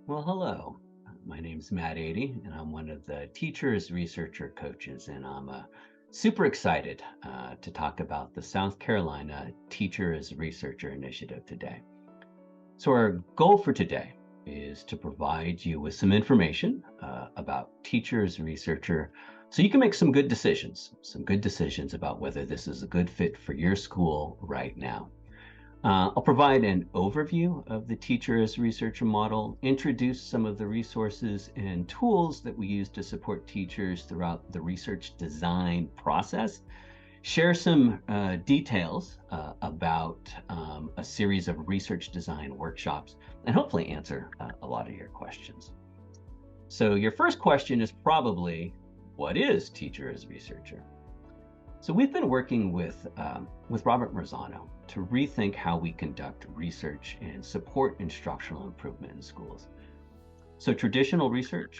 Well, hello. My name's Matt Ady, and I'm one of the teachers, researcher, coaches, and I'm super excited to talk about the South Carolina Teacher as Researcher Initiative today. So, our goal for today is to provide you with some information about teachers, researcher, so you can make some good decisions about whether this is a good fit for your school right now. I'll provide an overview of the teacher as researcher model, introduce some of the resources and tools that we use to support teachers throughout the research design process, share some details about a series of research design workshops, and hopefully answer a lot of your questions. So your first question is probably, what is teacher as researcher? So we've been working with Robert Marzano to rethink how we conduct research and support instructional improvement in schools. So traditional research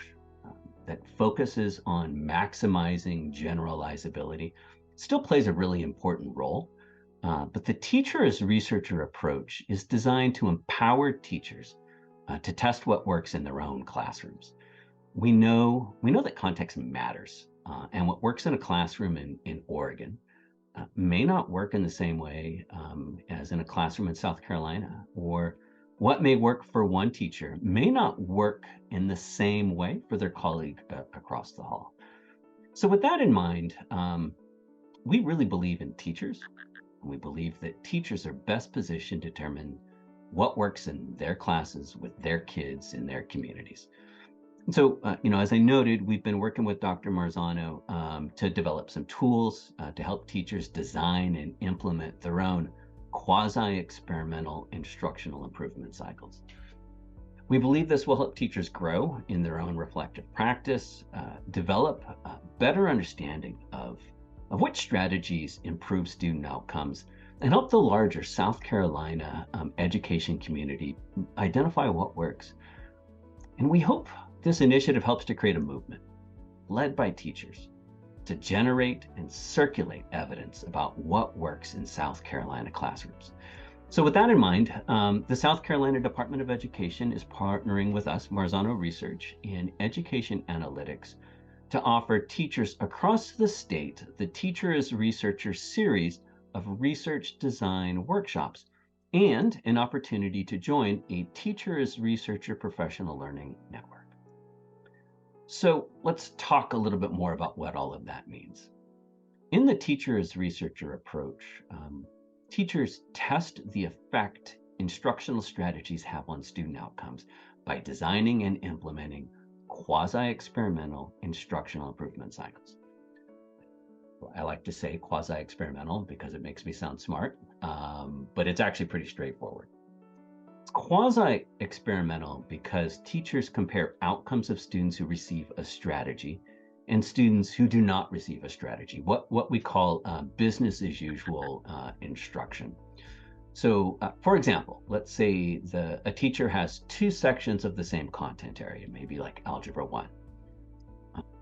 that focuses on maximizing generalizability still plays a really important role, but the teacher as researcher approach is designed to empower teachers to test what works in their own classrooms. We know that context matters, and what works in a classroom in Oregon may not work in the same way as in a classroom in South Carolina, or what may work for one teacher may not work in the same way for their colleague across the hall. So, with that in mind, we really believe in teachers. We believe that teachers are best positioned to determine what works in their classes with their kids in their communities. So, as I noted, we've been working with Dr. Marzano to develop some tools to help teachers design and implement their own quasi-experimental instructional improvement cycles. We believe this will help teachers grow in their own reflective practice, develop a better understanding of which strategies improve student outcomes, and help the larger South Carolina education community identify what works. And we hope this initiative helps to create a movement led by teachers to generate and circulate evidence about what works in South Carolina classrooms. So with that in mind, the South Carolina Department of Education is partnering with us, Marzano Research, in education analytics to offer teachers across the state the Teacher as Researcher series of research design workshops and an opportunity to join a Teacher as Researcher professional learning network. So let's talk a little bit more about what all of that means. In the teacher as researcher approach, teachers test the effect instructional strategies have on student outcomes by designing and implementing quasi-experimental instructional improvement cycles. I like to say quasi-experimental because it makes me sound smart, but it's actually pretty straightforward. Quasi-experimental because teachers compare outcomes of students who receive a strategy and students who do not receive a strategy, what we call business as usual instruction. So, for example, let's say a teacher has two sections of the same content area, maybe like Algebra 1.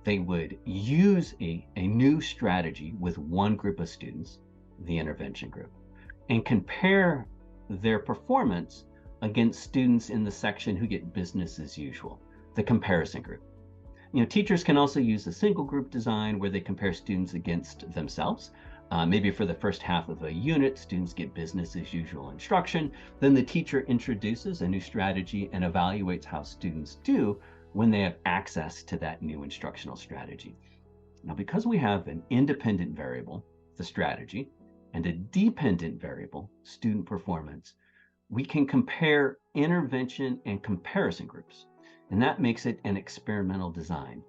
They would use a new strategy with one group of students, the intervention group, and compare their performance against students in the section who get business as usual, the comparison group. Teachers can also use a single group design where they compare students against themselves. Maybe for the first half of a unit, students get business as usual instruction. Then the teacher introduces a new strategy and evaluates how students do when they have access to that new instructional strategy. Now, because we have an independent variable, the strategy, and a dependent variable, student performance, we can compare intervention and comparison groups, and that makes it an experimental design,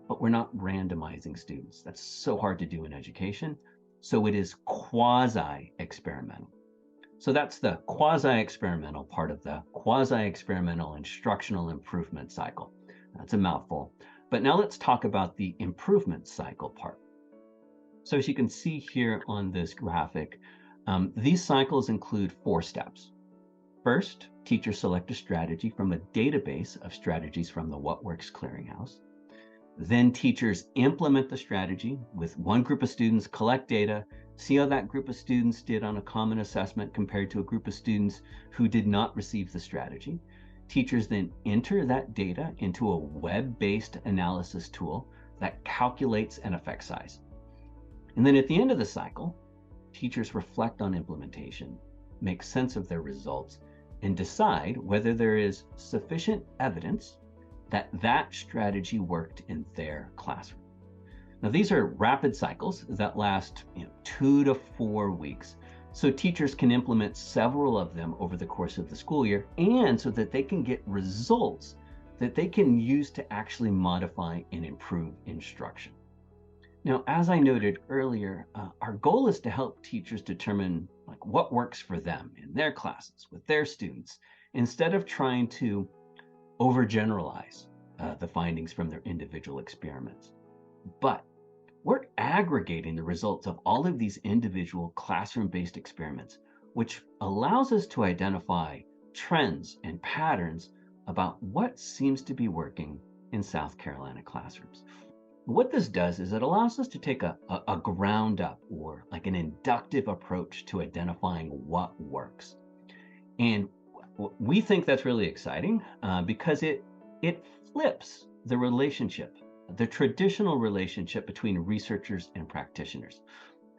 but we're not randomizing students. That's so hard to do in education, so it is quasi-experimental. So that's the quasi-experimental part of the quasi-experimental instructional improvement cycle. That's a mouthful, but now let's talk about the improvement cycle part. So as you can see here on this graphic, these cycles include 4 steps. First, teachers select a strategy from a database of strategies from the What Works Clearinghouse. Then teachers implement the strategy with one group of students, collect data, see how that group of students did on a common assessment compared to a group of students who did not receive the strategy. Teachers then enter that data into a web-based analysis tool that calculates an effect size. And then at the end of the cycle, teachers reflect on implementation, make sense of their results, and decide whether there is sufficient evidence that that strategy worked in their classroom. Now, these are rapid cycles that last 2 to 4 weeks, so teachers can implement several of them over the course of the school year, and so that they can get results that they can use to actually modify and improve instruction. Now, as I noted earlier, our goal is to help teachers determine what works for them in their classes with their students, instead of trying to overgeneralize the findings from their individual experiments. But we're aggregating the results of all of these individual classroom-based experiments, which allows us to identify trends and patterns about what seems to be working in South Carolina classrooms. What this does is it allows us to take a ground up, or like an inductive approach to identifying what works. And we think that's really exciting because it flips the relationship, the traditional relationship between researchers and practitioners.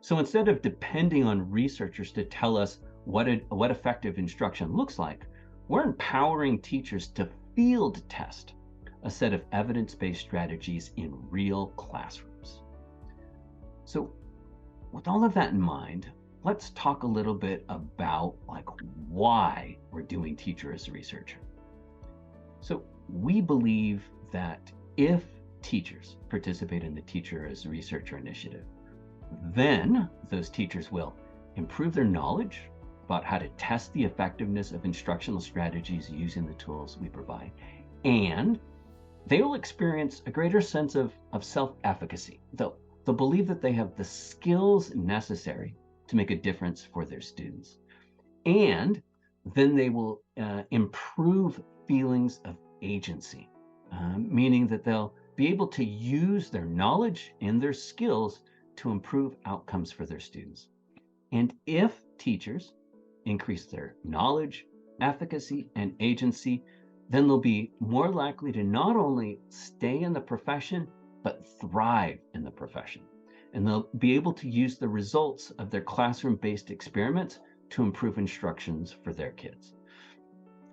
So instead of depending on researchers to tell us what effective instruction looks like, we're empowering teachers to field test a set of evidence-based strategies in real classrooms. So with all of that in mind, let's talk a little bit about why we're doing Teacher as a Researcher. So we believe that if teachers participate in the Teacher as a Researcher initiative, then those teachers will improve their knowledge about how to test the effectiveness of instructional strategies using the tools we provide, and they will experience a greater sense of self-efficacy. They'll believe that they have the skills necessary to make a difference for their students. And then they will improve feelings of agency, meaning that they'll be able to use their knowledge and their skills to improve outcomes for their students. And if teachers increase their knowledge, efficacy, and agency, then they'll be more likely to not only stay in the profession, but thrive in the profession. And they'll be able to use the results of their classroom-based experiments to improve instructions for their kids.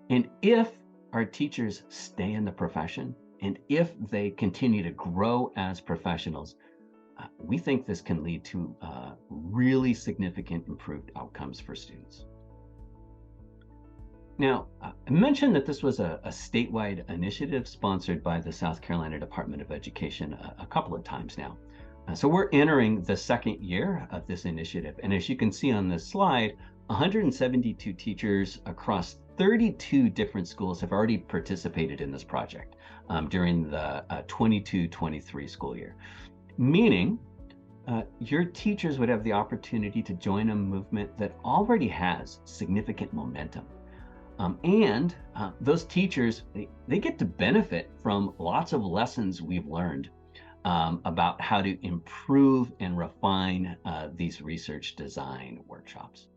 And if our teachers stay in the profession, and if they continue to grow as professionals, we think this can lead to really significant improved outcomes for students. Now, I mentioned that this was a statewide initiative sponsored by the South Carolina Department of Education a couple of times now. So we're entering the second year of this initiative. And as you can see on this slide, 172 teachers across 32 different schools have already participated in this project during the 22-23 school year. Meaning, your teachers would have the opportunity to join a movement that already has significant momentum. And those teachers, they get to benefit from lots of lessons we've learned about how to improve and refine these research design workshops.